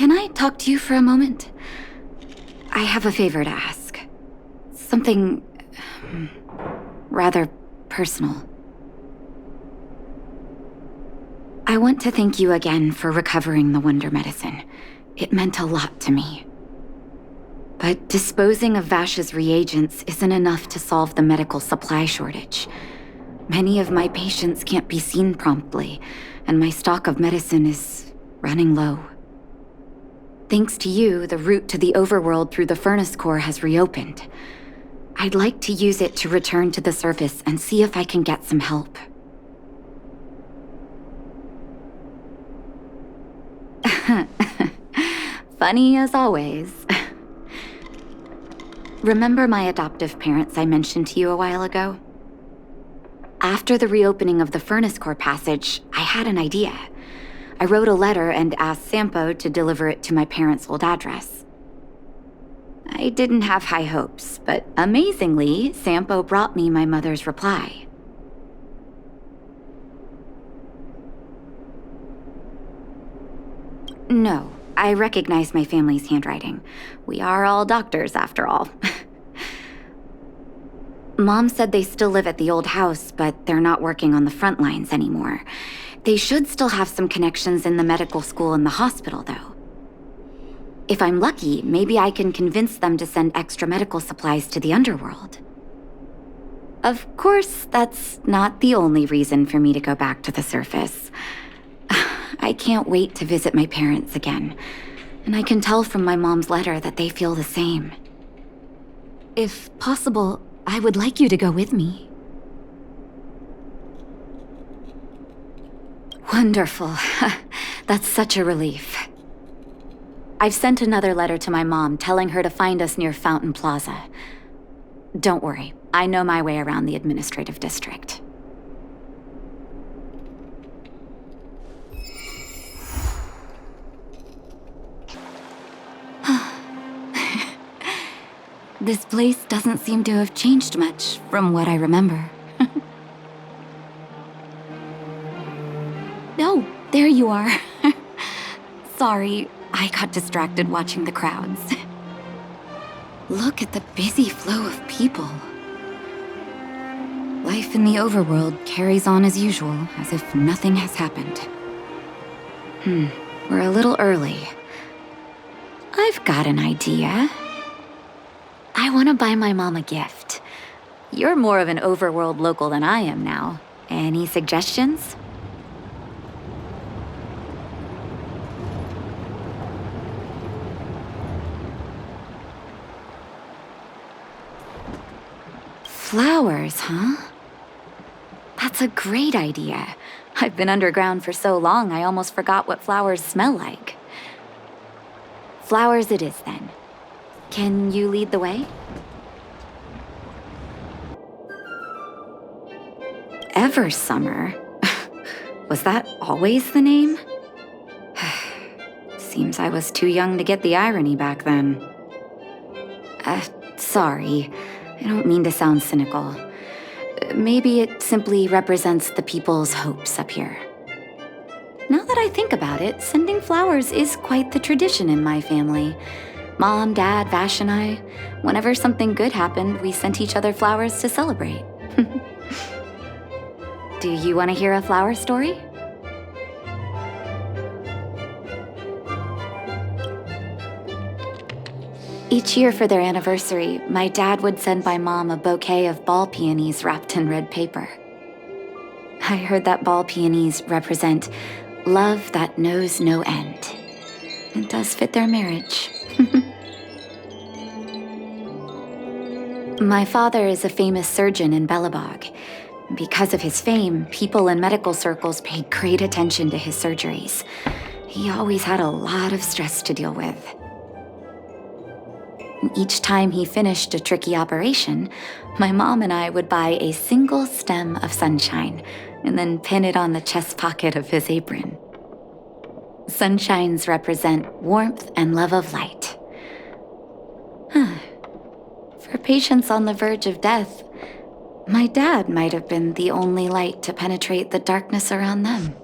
can I talk to you for a moment? I have a favor to ask. Something rather personal. I want to thank you again for recovering the Wonder Medicine. It meant a lot to me. But disposing of Vash's reagents isn't enough to solve the medical supply shortage. Many of my patients can't be seen promptly, and my stock of medicine is running low. Thanks to you, the route to the overworld through the furnace core has reopened. I'd like to use it to return to the surface and see if I can get some help. Funny as always. Remember my adoptive parents I mentioned to you a while ago? After the reopening of the furnace core passage, I had an idea. I wrote a letter and asked Sampo to deliver it to my parents' old address. I didn't have high hopes, but amazingly, Sampo brought me my mother's reply. No, I recognize my family's handwriting. We are all doctors, after all. Mom said they still live at the old house, but they're not working on the front lines anymore. They should still have some connections in the medical school and the hospital, though. If I'm lucky, maybe I can convince them to send extra medical supplies to the underworld. Of course, that's not the only reason for me to go back to the surface. I can't wait to visit my parents again, and I can tell from my mom's letter that they feel the same. If possible, I would like you to go with me. Wonderful. That's such a relief. I've sent another letter to my mom telling her to find us near Fountain Plaza. Don't worry, I know my way around the administrative district. This place doesn't seem to have changed much from what I remember. Oh, there you are. Sorry, I got distracted watching the crowds. Look at the busy flow of people. Life in the overworld carries on as usual, as if nothing has happened. We're a little early. I've got an idea. I want to buy my mom a gift. You're more of an overworld local than I am now. Any suggestions? Flowers, huh? That's a great idea. I've been underground for so long, I almost forgot what flowers smell like. Flowers it is, then. Can you lead the way? Eversummer? Was that always the name? Seems I was too young to get the irony back then. Sorry. I don't mean to sound cynical. Maybe it simply represents the people's hopes up here. Now that I think about it, sending flowers is quite the tradition in my family. Mom, Dad, Vash, and I, whenever something good happened, we sent each other flowers to celebrate. Do you want to hear a flower story? Each year for their anniversary, my dad would send my mom a bouquet of ball peonies wrapped in red paper. I heard that ball peonies represent love that knows no end. It does fit their marriage. My father is a famous surgeon in Belobog. Because of his fame, people in medical circles paid great attention to his surgeries. He always had a lot of stress to deal with. Each time he finished a tricky operation, my mom and I would buy a single stem of sunshine and then pin it on the chest pocket of his apron. Sunshines represent warmth and love of light. For patients on the verge of death, my dad might have been the only light to penetrate the darkness around them.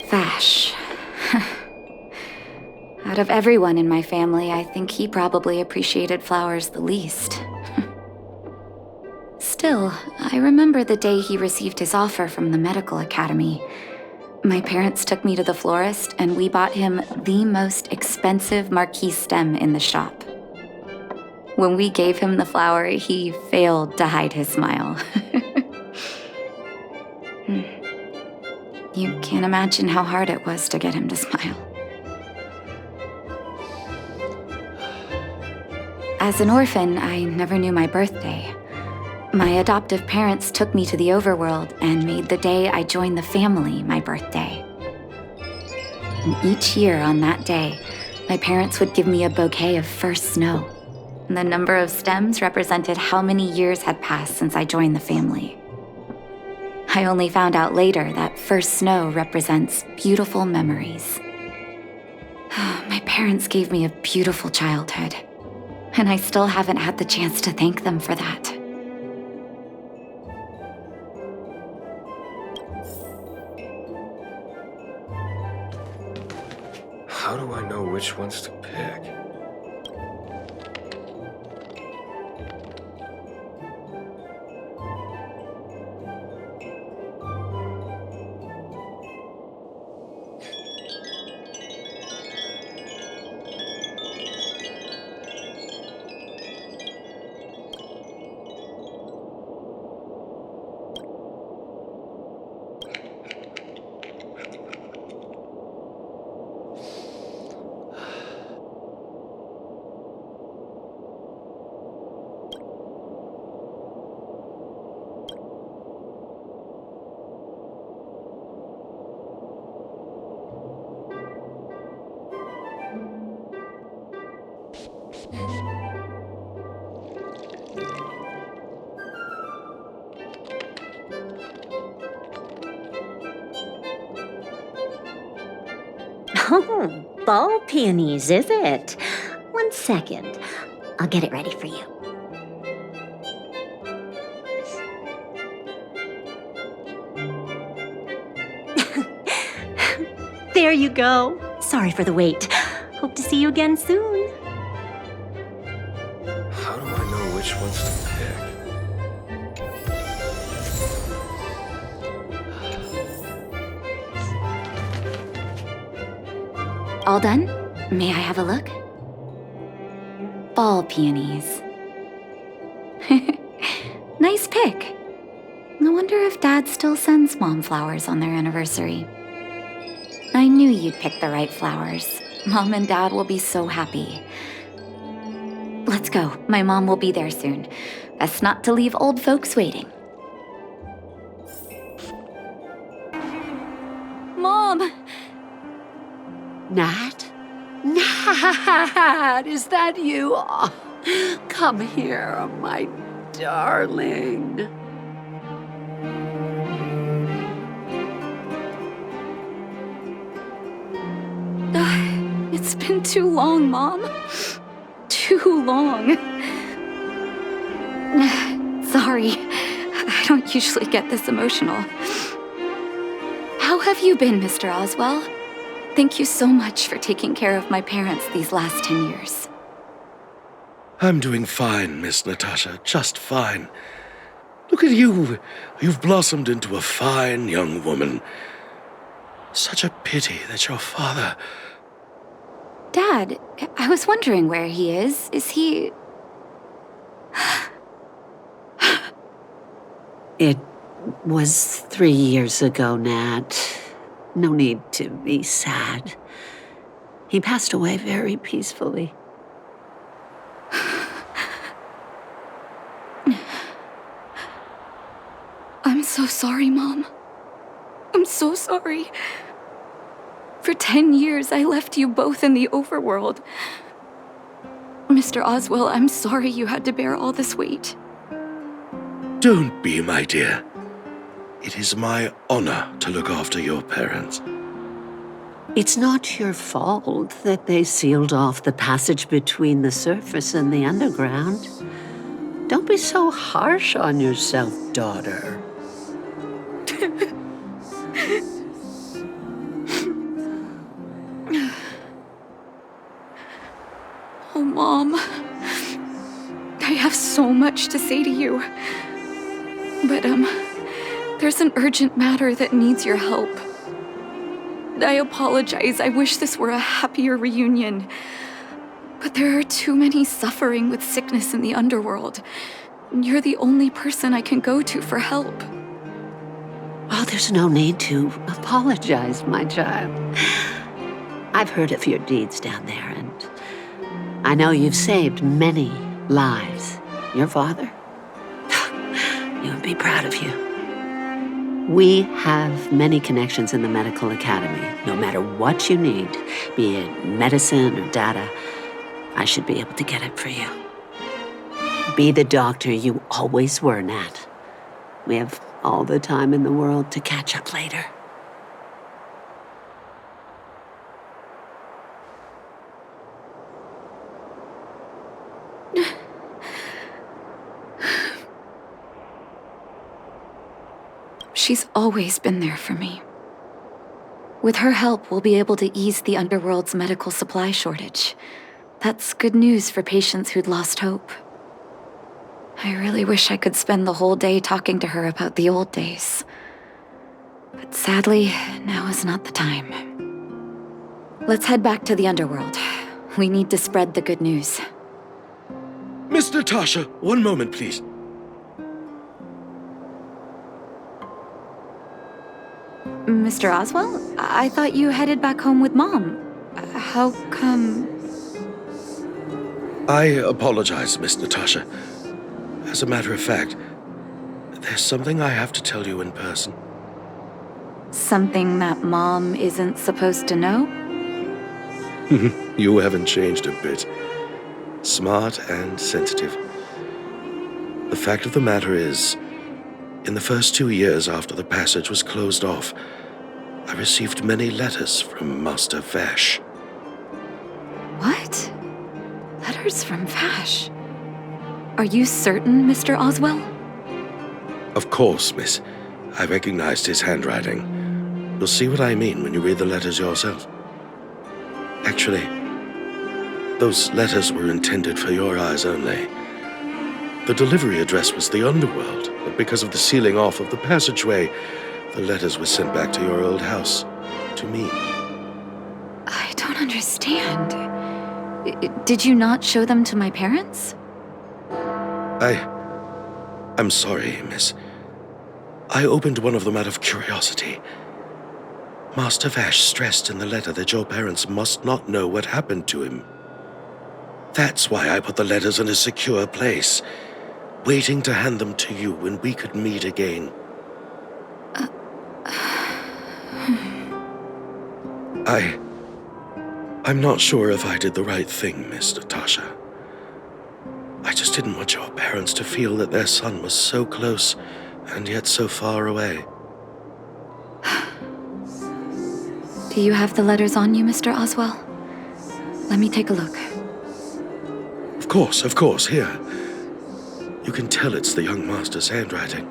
Vash. Out of everyone in my family, I think he probably appreciated flowers the least. Still, I remember the day he received his offer from the medical academy. My parents took me to the florist, and we bought him the most expensive marquise stem in the shop. When we gave him the flower, he failed to hide his smile. You can't imagine how hard it was to get him to smile. As an orphan, I never knew my birthday. My adoptive parents took me to the overworld and made the day I joined the family my birthday. And each year on that day, my parents would give me a bouquet of first snow. And the number of stems represented how many years had passed since I joined the family. I only found out later that first snow represents beautiful memories. My parents gave me a beautiful childhood, and I still haven't had the chance to thank them for that. How do I know which ones to pick? Oh, ball peonies, is it? 1 second. I'll get it ready for you. There you go. Sorry for the wait. Hope to see you again soon. How do I know which ones to pick? All done? May I have a look? Ball peonies. Nice pick. I wonder if Dad still sends Mom flowers on their anniversary. I knew you'd pick the right flowers. Mom and Dad will be so happy. Let's go. My mom will be there soon. Best not to leave old folks waiting. Mom! Nat? Nat, is that you? Oh, come here, my darling. It's been too long, Mom. Too long. Sorry, I don't usually get this emotional. How have you been, Mr. Oswell? Thank you so much for taking care of my parents these last 10 years. I'm doing fine, Miss Natasha, just fine. Look at you. You've blossomed into a fine young woman. Such a pity that your father... Dad, I was wondering where he is. Is he... It was 3 years ago, Nat. No need to be sad. He passed away very peacefully. I'm so sorry, Mom. I'm so sorry. For 10 years, I left you both in the overworld. Mr. Oswell, I'm sorry you had to bear all this weight. Don't be, my dear. It is my honor to look after your parents. It's not your fault that they sealed off the passage between the surface and the underground. Don't be so harsh on yourself, daughter. Mom, I have so much to say to you. But, there's an urgent matter that needs your help. I apologize. I wish this were a happier reunion. But there are too many suffering with sickness in the underworld. You're the only person I can go to for help. Oh, there's no need to apologize, my child. I've heard of your deeds down there, and I know you've saved many lives. Your father? He would be proud of you. We have many connections in the medical academy. No matter what you need, be it medicine or data, I should be able to get it for you. Be the doctor you always were, Nat. We have all the time in the world to catch up later. She's always been there for me. With her help, we'll be able to ease the underworld's medical supply shortage. That's good news for patients who'd lost hope. I really wish I could spend the whole day talking to her about the old days. But sadly, now is not the time. Let's head back to the underworld. We need to spread the good news. Miss Natasha, one moment, please. Mr. Oswell? I thought you headed back home with Mom. How come... I apologize, Miss Natasha. As a matter of fact, there's something I have to tell you in person. Something that Mom isn't supposed to know? You haven't changed a bit. Smart and sensitive. The fact of the matter is, in the first 2 years after the passage was closed off, I received many letters from Master Vash. What? Letters from Vash? Are you certain, Mr. Oswell? Of course, miss. I recognized his handwriting. You'll see what I mean when you read the letters yourself. Actually, those letters were intended for your eyes only. The delivery address was the underworld, but because of the sealing off of the passageway, the letters were sent back to your old house, to me. I don't understand. Did you not show them to my parents? I'm sorry, miss. I opened one of them out of curiosity. Master Vash stressed in the letter that your parents must not know what happened to him. That's why I put the letters in a secure place, waiting to hand them to you when we could meet again. I'm not sure if I did the right thing, Miss Natasha. I just didn't want your parents to feel that their son was so close and yet so far away. Do you have the letters on you, Mr. Oswell? Let me take a look. Of course, here. You can tell it's the young master's handwriting.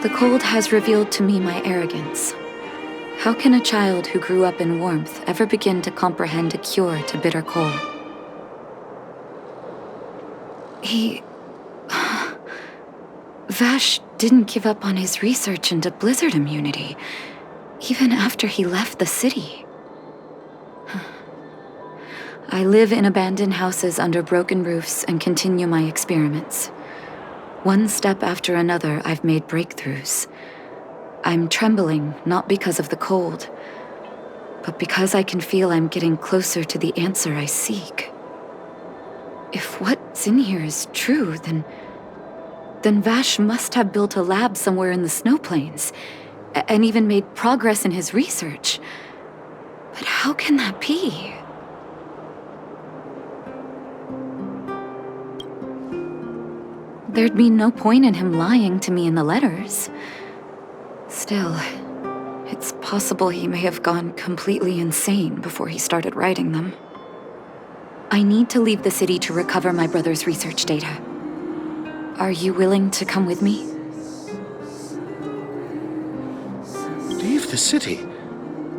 The cold has revealed to me my arrogance. How can a child who grew up in warmth ever begin to comprehend a cure to bitter cold? Vash didn't give up on his research into blizzard immunity, even after he left the city. I live in abandoned houses under broken roofs and continue my experiments. One step after another, I've made breakthroughs. I'm trembling, not because of the cold, but because I can feel I'm getting closer to the answer I seek. If what's in here is true, then Then Vash must have built a lab somewhere in the snow plains, and even made progress in his research. But how can that be? There'd be no point in him lying to me in the letters. Still, it's possible he may have gone completely insane before he started writing them. I need to leave the city to recover my brother's research data. Are you willing to come with me? Leave the city?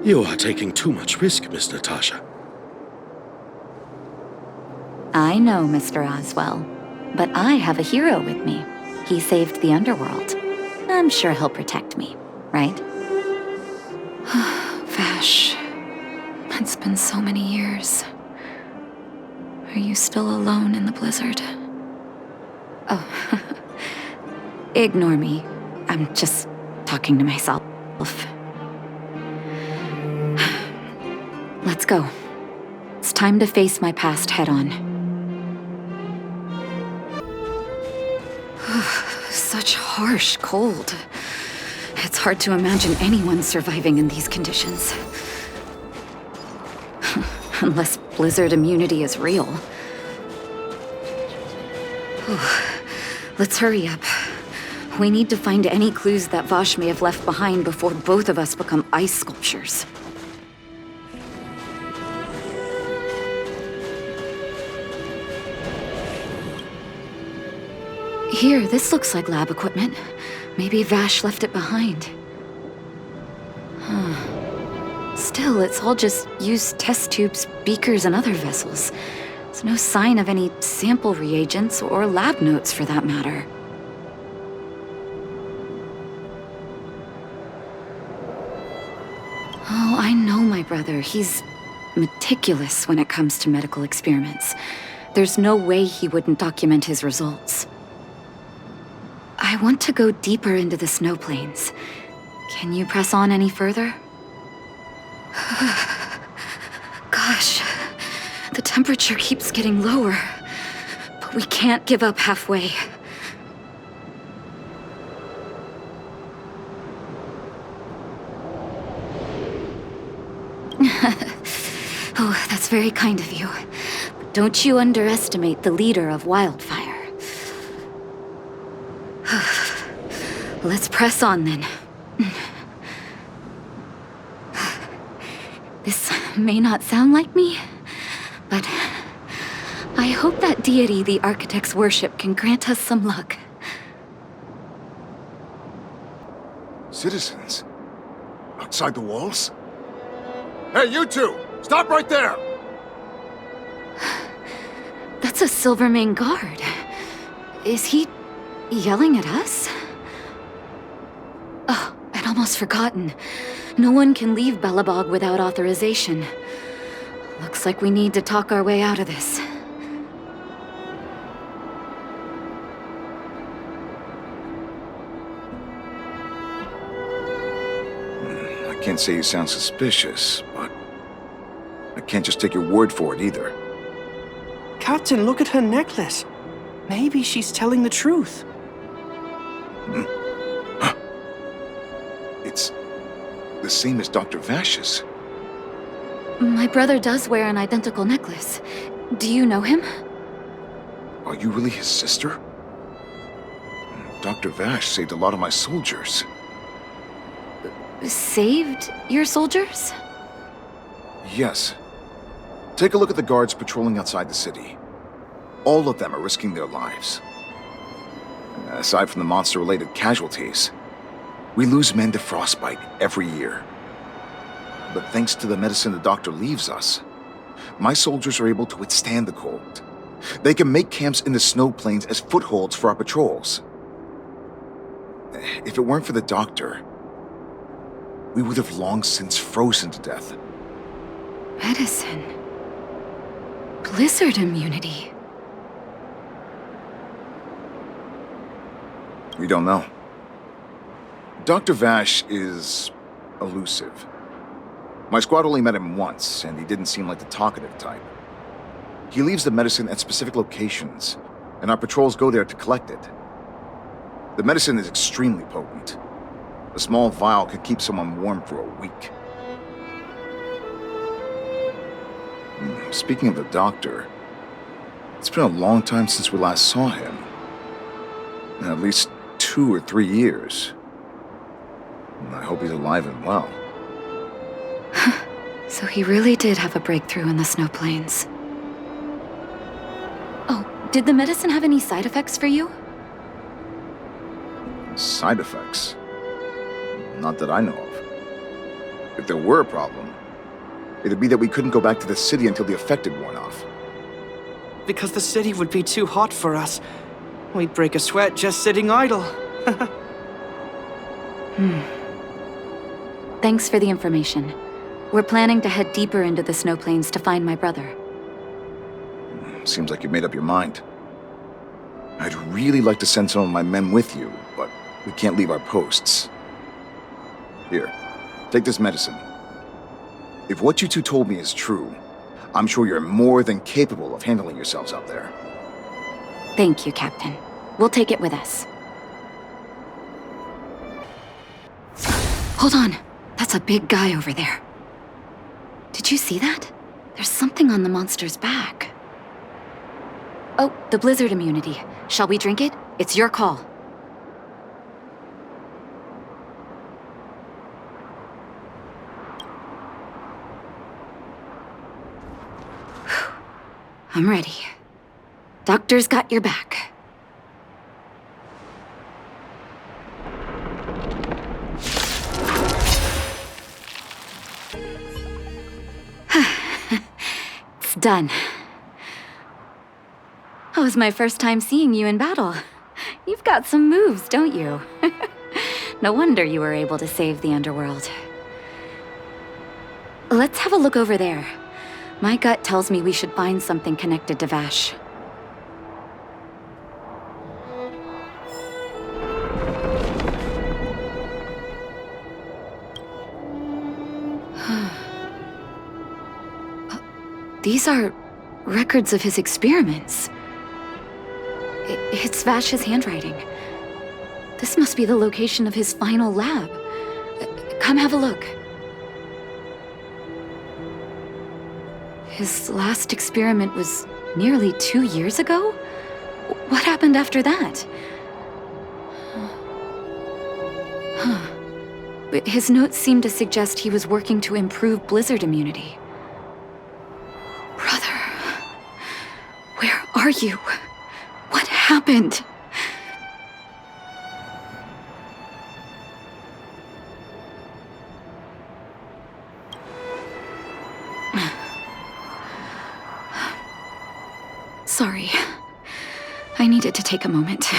You are taking too much risk, Miss Natasha. I know, Mr. Oswell, but I have a hero with me. He saved the underworld. I'm sure he'll protect me, right? Vash, it's been so many years. Are you still alone in the blizzard? Oh, ignore me. I'm just talking to myself. Let's go. It's time to face my past head-on. Such harsh cold. It's hard to imagine anyone surviving in these conditions. Unless blizzard immunity is real. Let's hurry up. We need to find any clues that Vash may have left behind before both of us become ice sculptures. Here, this looks like lab equipment. Maybe Vash left it behind. Still, it's all just used test tubes, beakers, and other vessels. There's no sign of any sample reagents or lab notes for that matter. Oh, I know my brother. He's meticulous when it comes to medical experiments. There's no way he wouldn't document his results. I want to go deeper into the snow plains. Can you press on any further? Gosh, the temperature keeps getting lower, but we can't give up halfway. Oh, that's very kind of you. But don't you underestimate the leader of Wildfire. Let's press on then. This may not sound like me, but I hope that deity the architects worship can grant us some luck. Citizens? Outside the walls? Hey, you two! Stop right there! That's a Silvermane guard. Is he yelling at us? Oh, I'd almost forgotten. No one can leave Belobog without authorization. Looks like we need to talk our way out of this. I can't say you sound suspicious, but I can't just take your word for it either. Captain, look at her necklace. Maybe she's telling the truth. It's the same as Dr. Vash's. My brother does wear an identical necklace. Do you know him? Are you really his sister? Dr. Vash saved a lot of my soldiers. Saved your soldiers? Yes. Take a look at the guards patrolling outside the city. All of them are risking their lives. Aside from the monster-related casualties, we lose men to frostbite every year. But thanks to the medicine the doctor leaves us, my soldiers are able to withstand the cold. They can make camps in the snow plains as footholds for our patrols. If it weren't for the doctor, we would have long since frozen to death. Medicine. Blizzard immunity. We don't know. Dr. Vash is elusive. My squad only met him once, and he didn't seem like the talkative type. He leaves the medicine at specific locations, and our patrols go there to collect it. The medicine is extremely potent. A small vial could keep someone warm for a week. Speaking of the doctor, it's been a long time since we last saw him. At least 2 or 3 years. I hope he's alive and well. So he really did have a breakthrough in the snow plains. Oh, did the medicine have any side effects for you? Side effects? Not that I know of. If there were a problem, it'd be that we couldn't go back to the city until the effect had worn off. Because the city would be too hot for us. We'd break a sweat just sitting idle. Thanks for the information. We're planning to head deeper into the snow plains to find my brother. Seems like you've made up your mind. I'd really like to send some of my men with you, but we can't leave our posts. Here, take this medicine. If what you two told me is true, I'm sure you're more than capable of handling yourselves out there. Thank you, Captain. We'll take it with us. Hold on. That's a big guy over there. Did you see that? There's something on the monster's back. Oh, the blizzard immunity. Shall we drink it? It's your call. I'm ready. Doctor's got your back. It's done. That was my first time seeing you in battle. You've got some moves, don't you? No wonder you were able to save the underworld. Let's have a look over there. My gut tells me we should find something connected to Vash. These are records of his experiments. It's Vash's handwriting. This must be the location of his final lab. Come have a look. His last experiment was nearly 2 years ago? What happened after that? But his notes seem to suggest he was working to improve blizzard immunity. Brother, where are you? What happened? Sorry. I needed to take a moment.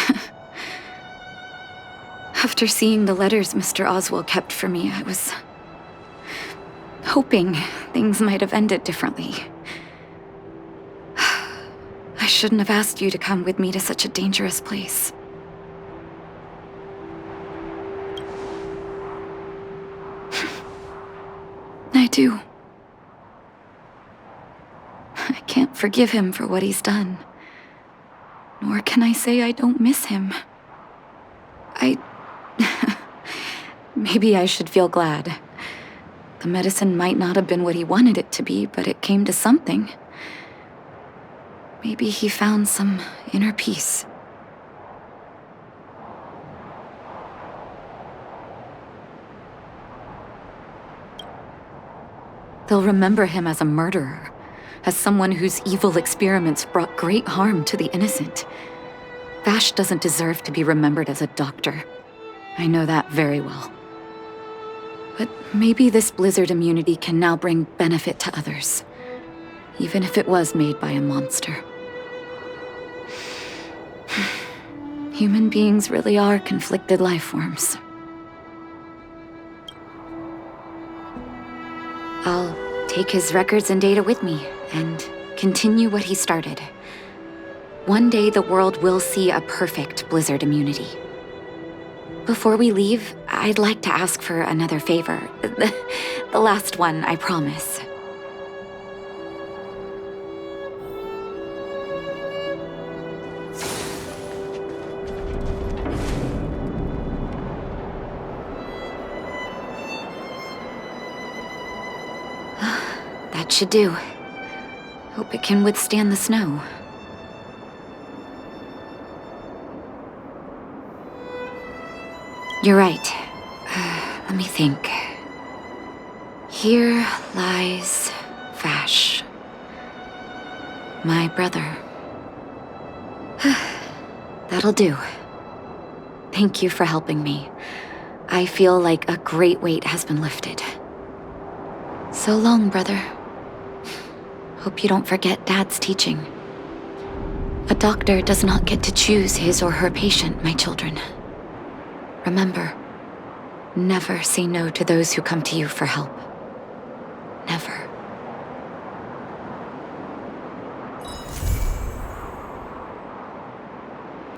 After seeing the letters Mr. Oswald kept for me, I was hoping things might have ended differently. I shouldn't have asked you to come with me to such a dangerous place. I do. I can't forgive him for what he's done. Nor can I say I don't miss him. Maybe I should feel glad. The medicine might not have been what he wanted it to be, but it came to something. Maybe he found some inner peace. They'll remember him as a murderer, as someone whose evil experiments brought great harm to the innocent. Vash doesn't deserve to be remembered as a doctor. I know that very well. But maybe this blizzard immunity can now bring benefit to others, even if it was made by a monster. Human beings really are conflicted life forms. I'll take his records and data with me and continue what he started. One day the world will see a perfect blizzard immunity. Before we leave, I'd like to ask for another favor. The last one, I promise. should do. Hope it can withstand the snow. You're right. Let me think. Here lies Vash. My brother. That'll do. Thank you for helping me. I feel like a great weight has been lifted. So long, brother. Hope you don't forget Dad's teaching. A doctor does not get to choose his or her patient, my children. Remember, never say no to those who come to you for help.